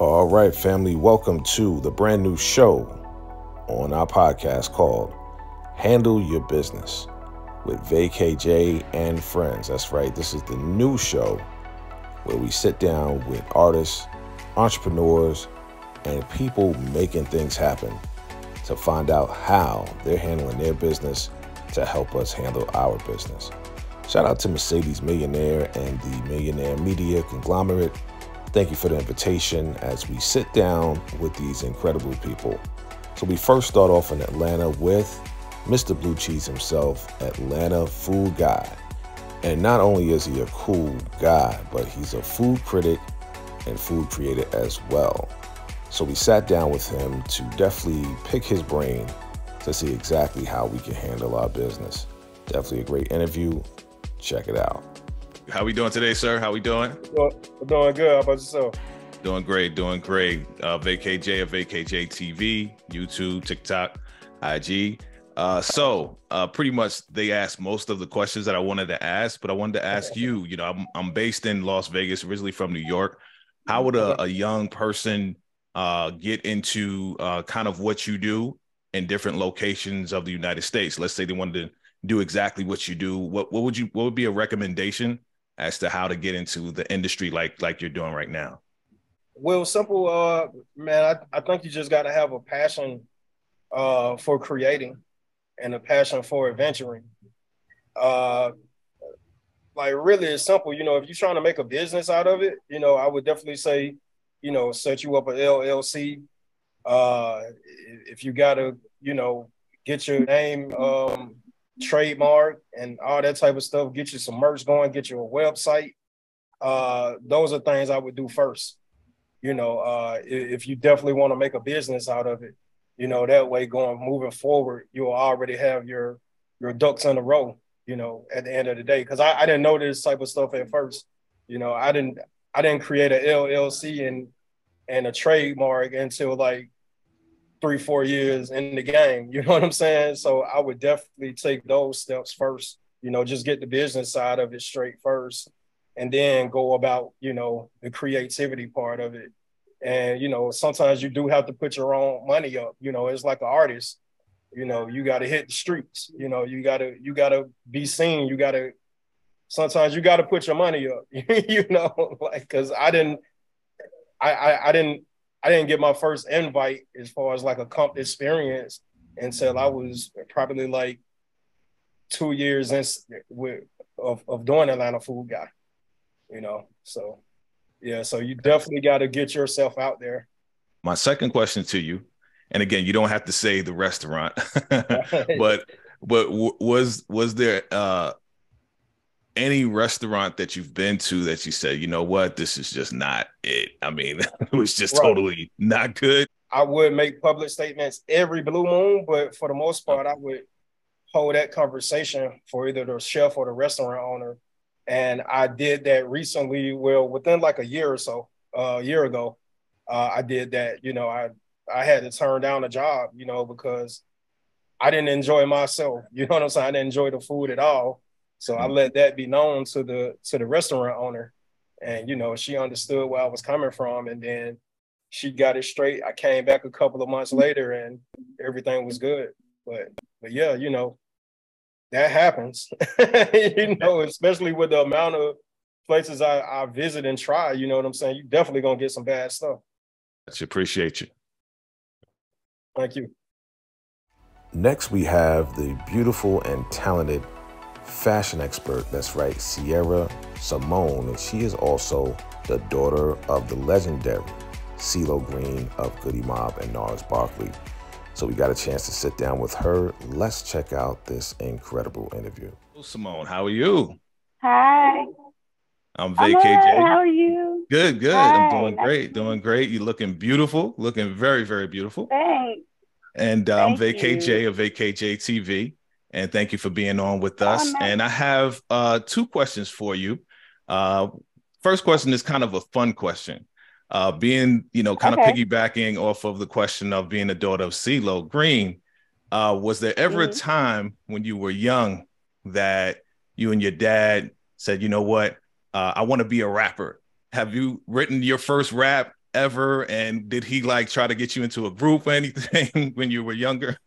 All right, family, welcome to the brand new show on our podcast called Handle Your Business with Vacay-Jay and friends. That's right, this is the new show where we sit down with artists, entrepreneurs, and people making things happen to find out how they're handling their business to help us handle our business. Shout out to Mercedes Millionaire and the Millionaire Media Conglomerate. Thank you for the invitation as we sit down with these incredible people. So we first start off in Atlanta with Mr. Blue Cheese himself, Atlanta Foodguy. And not only is he a cool guy, but he's a food critic and food creator as well. So we sat down with him to definitely pick his brain to see exactly how we can handle our business. Definitely a great interview. Check it out. How we doing today, sir? How we doing? We're doing good. How about yourself? Doing great, doing great. VACAY-Jay of VACAY-JayTV, YouTube, TikTok, IG. So pretty much they asked most of the questions that I wanted to ask, but I wanted to ask you, I'm based in Las Vegas, originally from New York. How would a young person get into kind of what you do in different locations of the United States? Let's say they wanted to do exactly what you do. What would be a recommendation as to how to get into the industry like you're doing right now? Well, simple, man. I think you just got to have a passion for creating and a passion for adventuring. Like really, it's simple. If you're trying to make a business out of it, I would definitely say, set you up an LLC. If you got to, get your name trademark and all that type of stuff, get you some merch going, get you a website. Those are things I would do first. If you definitely want to make a business out of it, that way moving forward, you'll already have your ducks in a row, at the end of the day. Cause I didn't know this type of stuff at first. I didn't create an LLC and a trademark until like 3-4 years in the game. You know what I'm saying? So I would definitely take those steps first, just get the business side of it straight first, and then go about, the creativity part of it. And, sometimes you do have to put your own money up. It's like an artist, you got to hit the streets, you got to be seen. Sometimes you got to put your money up, cause I didn't get my first invite as far as like a comp experience until I was probably like 2 years of doing Atlanta Foodguy, so yeah, so you definitely got to get yourself out there. My second question to you, and again, you don't have to say the restaurant, but was there any restaurant that you've been to that you said, this is just not it? I mean, it was just totally not good. I would make public statements every blue moon, but for the most part, I would hold that conversation for either the chef or the restaurant owner. And I did that recently, within like a year or so, a year ago, I did that. I had to turn down a job, because I didn't enjoy myself. You know what I'm saying? I didn't enjoy the food at all. So I let that be known to the restaurant owner, and she understood where I was coming from, and then she got it straight. I came back a couple of months later, and everything was good. But yeah, that happens. Especially with the amount of places I visit and try. You know what I'm saying? You definitely gonna get some bad stuff. I appreciate you. Thank you. Next, we have the beautiful and talented fashion expert, that's right, Symone, and she is also the daughter of the legendary CeeLo Green of Goody Mob and Gnarls Barkley. So we got a chance to sit down with her. Let's check out this incredible interview. Symone, how are you? Hi. I'm VACAY-Jay. How are you? Good. Hi. I'm doing great. You're looking beautiful, looking very, very beautiful. Thanks. And I'm VACAY-Jay of VACAY-JayTV. And thank you for being on with us. Nice. And I have 2 questions for you. First question is kind of a fun question. Being, kind of piggybacking off of the question of being the daughter of CeeLo Green, was there ever a time when you were young that you and your dad said, I want to be a rapper? Have you written your first rap ever? And did he like try to get you into a group or anything when you were younger?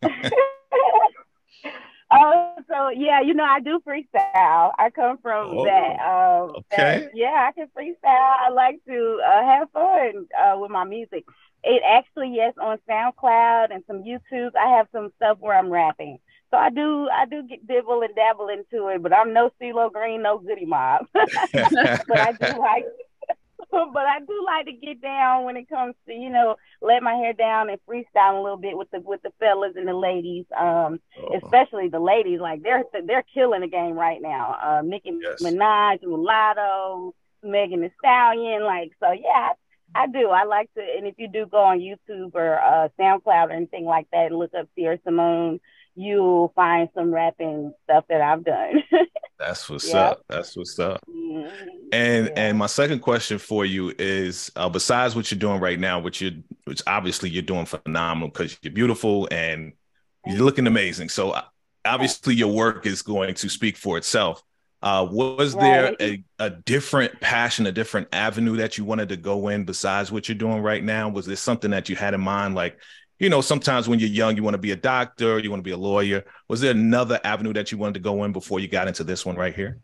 Oh, so yeah, I do freestyle. I come from that. Oh, okay. Yeah, I can freestyle. I like to have fun with my music. It actually, yes, on SoundCloud and some YouTube, I have some stuff where I'm rapping. So I do get dibble and dabble into it, but I'm no CeeLo Green, no Goody Mob. But I do like but I do like to get down when it comes to, let my hair down and freestyle a little bit with the fellas and the ladies. Oh, Especially the ladies, like they're killing the game right now. Nicki yes. Minaj, Mulatto, Megan Thee Stallion, like, so yeah, I do. I like to, and if you do go on YouTube or SoundCloud or anything like that and look up Sierra Symone, you'll find some rapping stuff that I've done. That's what's Yep. up. That's what's up. Mm-hmm. And Yeah. my second question for you is, besides what you're doing right now, which obviously you're doing phenomenal because you're beautiful and you're looking amazing. So obviously your work is going to speak for itself. Was there Right. a different passion, a different avenue that you wanted to go in besides what you're doing right now? Was there something that you had in mind? Like, sometimes when you're young, you want to be a doctor, you want to be a lawyer. Was there another avenue that you wanted to go in before you got into this one right here?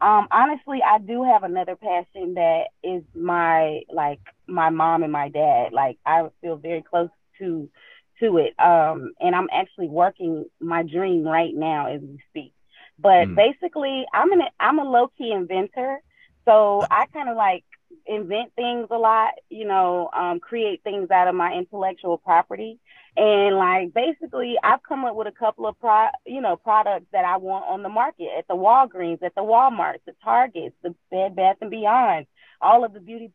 Honestly, I do have another passion that is my mom and my dad. Like, I feel very close to it. And I'm actually working my dream right now as we speak. But Mm. basically, I'm a low key inventor, so I kind of like invent things a lot. Create things out of my intellectual property. And like basically, I've come up with a couple of products that I want on the market at the Walgreens, at the Walmarts, the Targets, the Bed Bath and Beyond, all of the beauty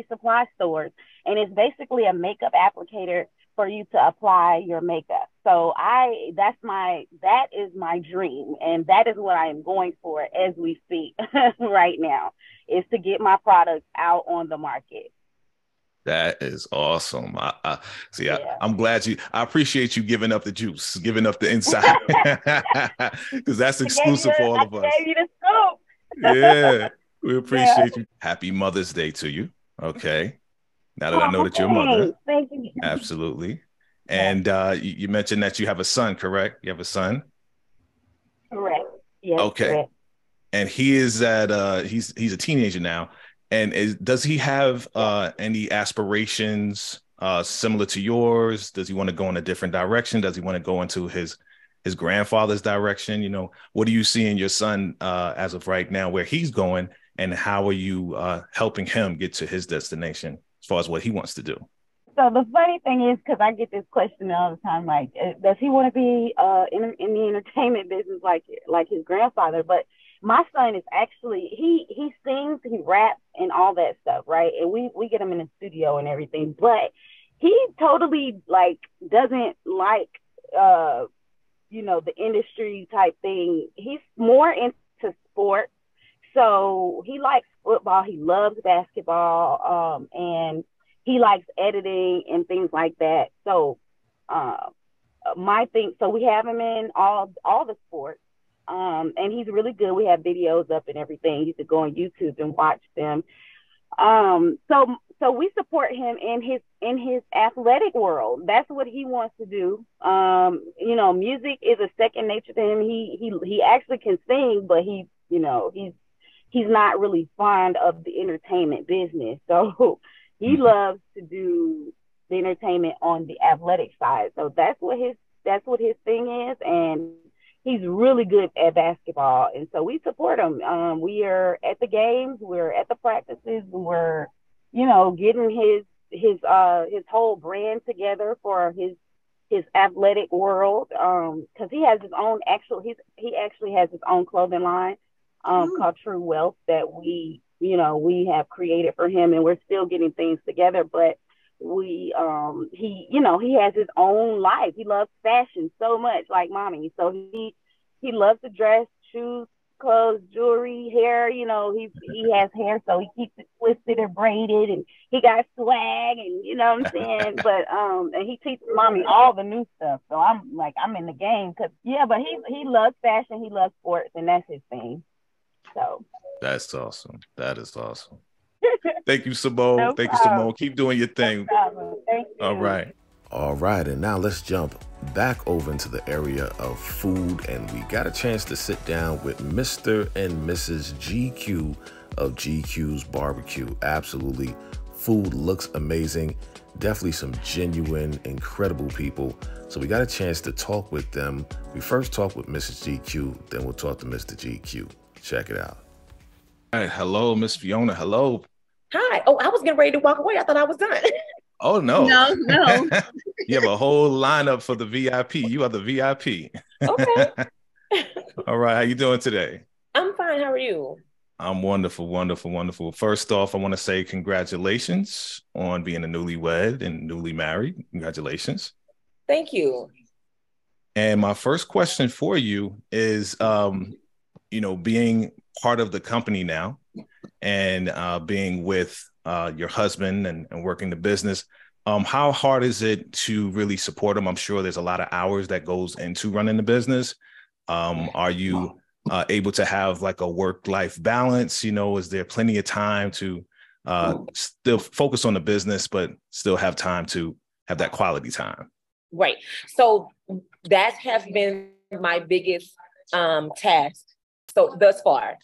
supply stores. And it's basically a makeup applicator for you to apply your makeup. So that is my dream, and that is what I am going for as we speak right now, is to get my products out on the market. That is awesome. I see. Yeah. I'm glad I appreciate you giving up the juice, giving up the inside, because that's exclusive for all I of us. gave you the scoop. Yeah, we Yeah. appreciate you. Happy Mother's Day to you. Okay. Now that I know Oh, that you're a mother, thanks. Thank you. absolutely. Yes, And you mentioned that you have a son, correct? You have a son. correct. Yes, Okay. correct. And he's a teenager now. And does he have Yeah. any aspirations similar to yours? Does he want to go in a different direction? Does he want to go into his grandfather's direction? What do you see in your son as of right now, where he's going, and how are you helping him get to his destination as far as what he wants to do? So the funny thing is, because I get this question all the time, like, does he want to be in the entertainment business like his grandfather? But my son is actually he sings, he raps, and all that stuff, right? And we get him in the studio and everything, but he totally like doesn't like the industry type thing. He's more into sports. So he likes football. He loves basketball. And he likes editing and things like that. So uh, so we have him in all the sports. And he's really good. We have videos up and everything. You could go on YouTube and watch them. So we support him in his athletic world. That's what he wants to do. Music is a second nature to him. He actually can sing, but he's not really fond of the entertainment business. So he Mhm. loves to do the entertainment on the athletic side. So that's what his thing is, and he's really good at basketball, and so we support him. We are at the games, we're at the practices, we're getting his whole brand together for his athletic world. Because he has his own he actually has his own clothing line called True Wealth that we have created for him, and we're still getting things together, but he has his own life. He loves fashion so much, like mommy. So he loves to dress, shoes, clothes, jewelry, hair. He has hair, so he keeps it twisted or braided, and he got swag, and you know what I'm saying. But and he teaches mommy all the new stuff. So I'm in the game, cause yeah. But he loves fashion, he loves sports, and that's his thing. So That's awesome. That is awesome. Thank you, Symone. No Thank you, problem. Symone. Keep doing your thing. No problem. Thank you. All right. All right, and now let's jump back over into the area of food, and we got a chance to sit down with Mr. and Mrs. GQ of GQ's BBQ. Absolutely, food looks amazing. Definitely some genuine, incredible people. So we got a chance to talk with them. We first talked with Mrs. GQ, then we'll talk to Mr. GQ. Check it out. All right. Hello, Miss Fiona. Hello. Hi. Oh, I was getting ready to walk away. I thought I was done. Oh, no. No. You have a whole lineup for the VIP. You are the VIP. Okay. All right. How you doing today? I'm fine. How are you? I'm wonderful, wonderful, wonderful. First off, I want to say congratulations on being a newlywed and newly married. Congratulations. Thank you. And my first question for you is, being part of the company now and being with your husband and working the business, how hard is it to really support him? I'm sure there's a lot of hours that goes into running the business. Are you able to have like a work-life balance? Is there plenty of time to still focus on the business, but still have time to have that quality time? Right. So that has been my biggest task. So thus far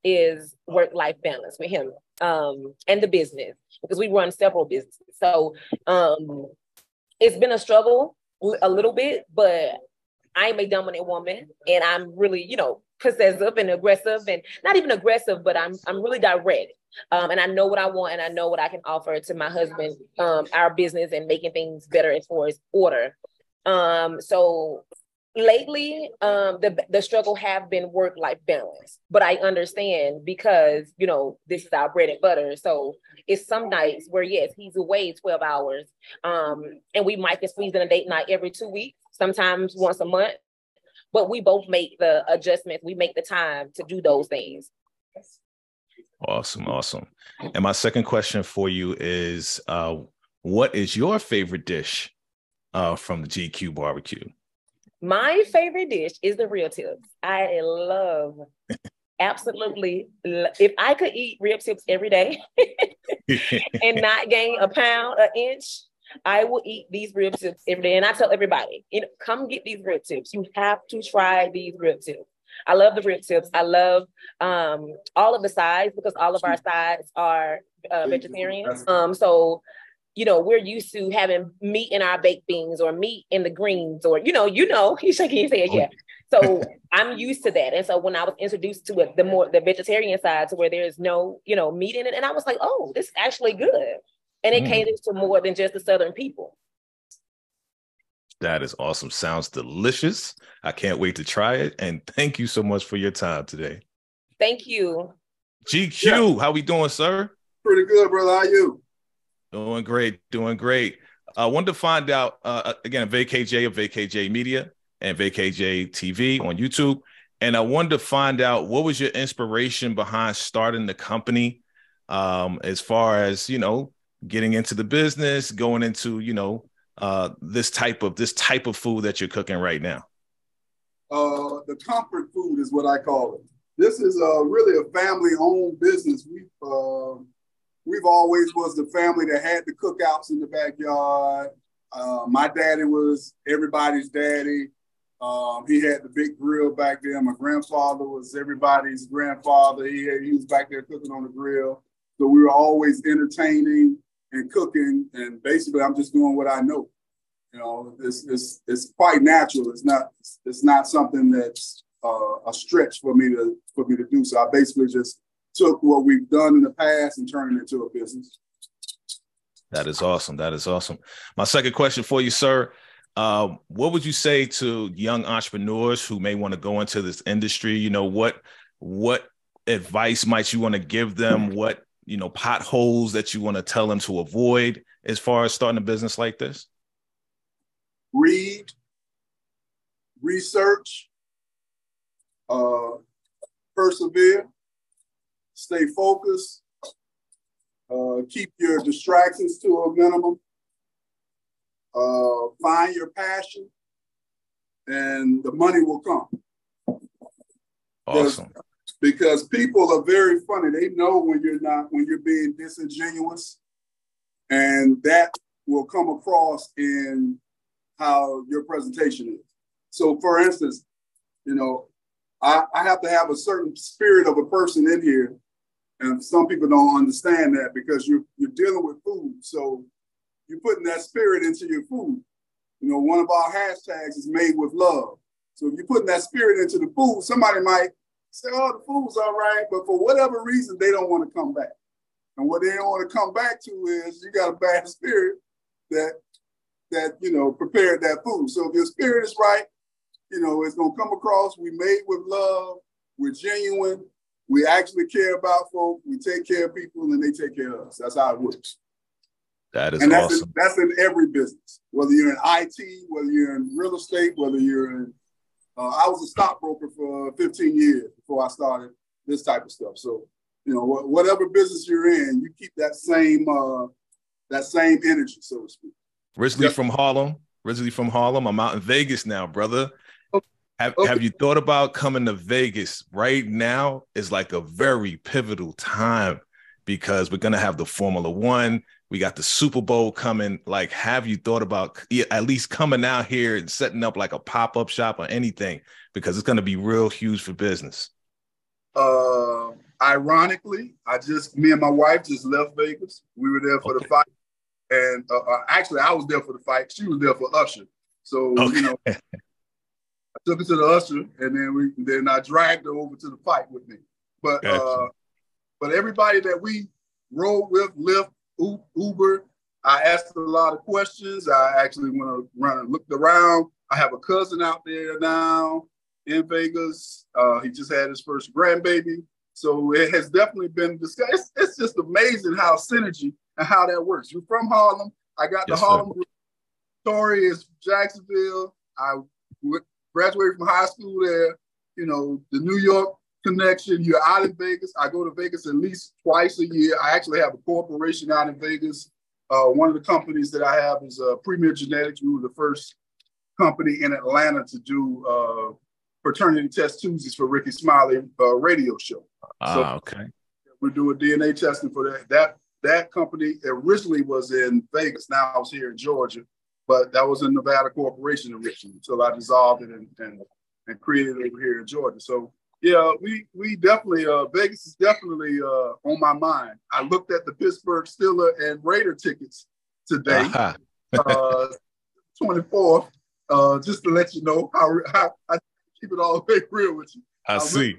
is work-life balance with him and the business, because we run several businesses. So it's been a struggle a little bit, but I'm a dominant woman and I'm really, possessive and aggressive, and not even aggressive, but I'm really direct. And I know what I want and I know what I can offer to my husband, our business, and making things better as far as order. So lately, the struggle have been work-life balance, but I understand because, this is our bread and butter. So it's some nights where, yes, he's away 12 hours. And we might get squeezed in a date night every 2 weeks, sometimes once a month, but we both make the adjustments. We make the time to do those things. Awesome. Awesome. And my second question for you is, what is your favorite dish from the GQ barbecue? My favorite dish is the rib tips. I love, absolutely, if I could eat rib tips every day and not gain a pound, an inch, I will eat these rib tips every day. And I tell everybody, come get these rib tips. You have to try these rib tips. I love the rib tips. I love all of the sides, because all of our sides are vegetarian. So we're used to having meat in our baked beans or meat in the greens, or, he's shaking his head. Yeah. So I'm used to that. And so when I was introduced to it, the vegetarian side, to where there's no, meat in it, and I was like, oh, this is actually good. And it caters to more than just the Southern people. That is awesome. Sounds delicious. I can't wait to try it. And thank you so much for your time today. Thank you. GQ, how we doing, sir? Pretty good, brother. How are you? Doing great. Doing great. I wanted to find out, again, Vacay-Jay of Vacay-Jay Media and VACAYJTV on YouTube. And I wanted to find out, what was your inspiration behind starting the company, as far as, getting into the business, going into, this type of food that you're cooking right now? The comfort food is what I call it. This is really a family-owned business. We've always was the family that had the cookouts in the backyard. My daddy was everybody's daddy. He had the big grill back there. My grandfather was everybody's grandfather. He was back there cooking on the grill. So we were always entertaining and cooking, and basically I'm just doing what I know. It's quite natural. It's not something that's a stretch for me to do. So I basically just took what we've done in the past and turned it into a business. That is awesome. That is awesome. My second question for you, sir. What would you say to young entrepreneurs who may want to go into this industry? What advice might you want to give them? What, potholes that you want to tell them to avoid as far as starting a business like this? Read, research, persevere, stay focused, keep your distractions to a minimum, find your passion, and the money will come. Awesome. because people are very funny. They know when you're being disingenuous, and that will come across in how your presentation is. So for instance, you know, I have to have a certain spirit of a person in here. And some people don't understand that because you're dealing with food. So you're putting that spirit into your food. You know, one of our hashtags is made with love. So if you're putting that spirit into the food, somebody might say, oh, the food's all right. But for whatever reason, they don't want to come back. And what they don't want to come back to is you got a bad spirit that you know, prepared that food. So if your spirit is right, you know, it's going to come across. We made with love. We're genuine. We actually care about folk. We take care of people, and they take care of us. That's how it works. That is awesome. That's in every business, whether you're in IT, whether you're in real estate, whether you're in. I was a stockbroker for 15 years before I started this type of stuff. So, you know, whatever business you're in, you keep that same energy, so to speak. Originally from Harlem. I'm out in Vegas now, brother. Have you thought about coming to Vegas? Right now is like a very pivotal time because we're going to have the Formula One. We got the Super Bowl coming. Like, have you thought about at least coming out here and setting up like a pop-up shop or anything? Because it's going to be real huge for business. Ironically, me and my wife just left Vegas. We were there for the fight. And actually, I was there for the fight. She was there for Usher. So, you know, I took her to the Usher, and then I dragged her over to the fight with me. But but everybody that we rode with, Lyft, Uber, I asked a lot of questions. I actually went around and looked around. I have a cousin out there now in Vegas. He just had his first grandbaby. So it has definitely been discussed. It's just amazing how synergy and how that works. You're from Harlem. I got the Harlem group. Tori is Jacksonville. I graduated from high school there. You know, the New York connection. You're out in Vegas. I go to Vegas at least twice a year. I actually have a corporation out in Vegas. One of the companies that I have is Premier Genetics. We were the first company in Atlanta to do paternity test Tuesdays for Ricky Smiley radio show. Okay. We're doing DNA testing for that. That company originally was in Vegas. Now it's here in Georgia, but that was a Nevada corporation originally until I dissolved it and created it over here in Georgia. So yeah, we definitely, Vegas is definitely on my mind. I looked at the Pittsburgh Steelers and Raider tickets today, 24th, just to let you know how I keep it all the way real with you. I see.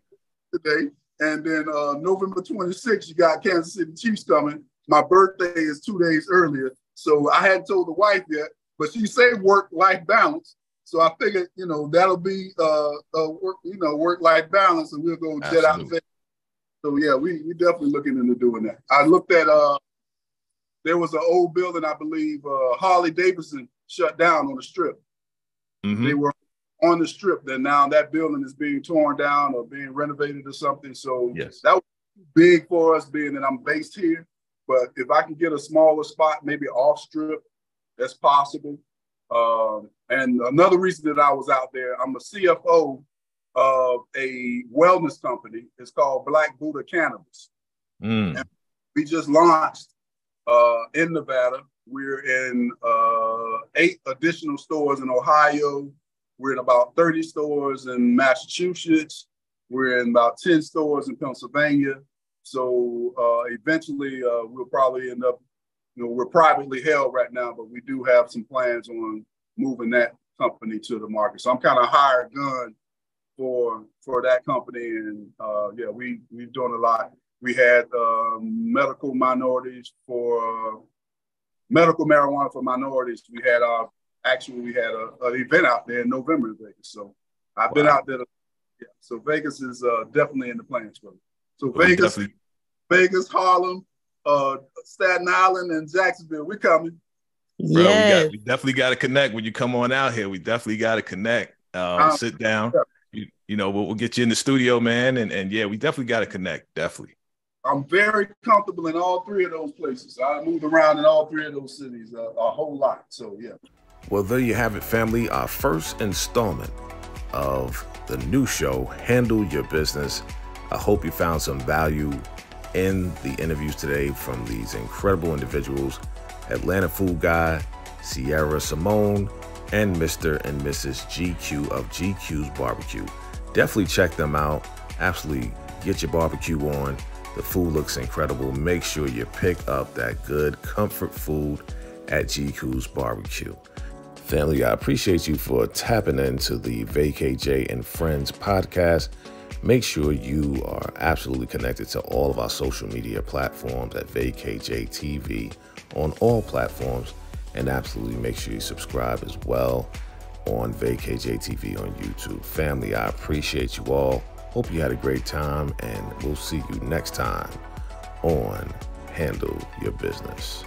Today. And then November 26th, you got Kansas City Chiefs coming. My birthday is 2 days earlier. So I hadn't told the wife yet, but she said work-life balance. So I figured, you know, that'll be work-life balance, and we'll go jet out. So yeah, we definitely looking into doing that. I looked at there was an old building, I believe Harley Davidson shut down on the Strip. Mm-hmm. They were on the Strip. Then now that building is being torn down or being renovated or something. So yes, that was big for us, being that I'm based here. But if I can get a smaller spot, maybe off Strip, that's possible. And another reason that I was out there, I'm a CFO of a wellness company. It's called Black Buddha Cannabis. And we just launched in Nevada. We're in 8 additional stores in Ohio. We're in about 30 stores in Massachusetts. We're in about 10 stores in Pennsylvania. So eventually we'll probably end up, you know, we're privately held right now, but we do have some plans on moving that company to the market. So I'm kind of hired gun for that company. And yeah, we've done a lot. We had medical minorities for medical marijuana for minorities. We had an event out there in November in Vegas. So I've been out there. Yeah. So Vegas is definitely in the plans for me. So Vegas, Harlem, Staten Island, and Jacksonville, we're coming. Bro, we definitely got to connect when you come on out here. We definitely got to connect. Sit down. Yeah. You know, we'll get you in the studio, man. And yeah, we definitely got to connect. Definitely. I'm very comfortable in all 3 of those places. I moved around in all 3 of those cities a whole lot. So yeah. Well, there you have it, family. Our first installment of the new show, Handle Your Business. I hope you found some value in the interviews today from these incredible individuals, Atlanta Foodguy, Sierra Symone, and Mr. and Mrs. GQ of GQ's BBQ. Definitely check them out. Absolutely get your barbecue on. The food looks incredible. Make sure you pick up that good comfort food at GQ's BBQ. Family, I appreciate you for tapping into the Vacay-Jay and Friends podcast. Make sure you are absolutely connected to all of our social media platforms at VACAY-JayTV on all platforms, and absolutely make sure you subscribe as well on VACAY-JayTV on YouTube. Family, I appreciate you all. Hope you had a great time, and we'll see you next time on Handle Your Business.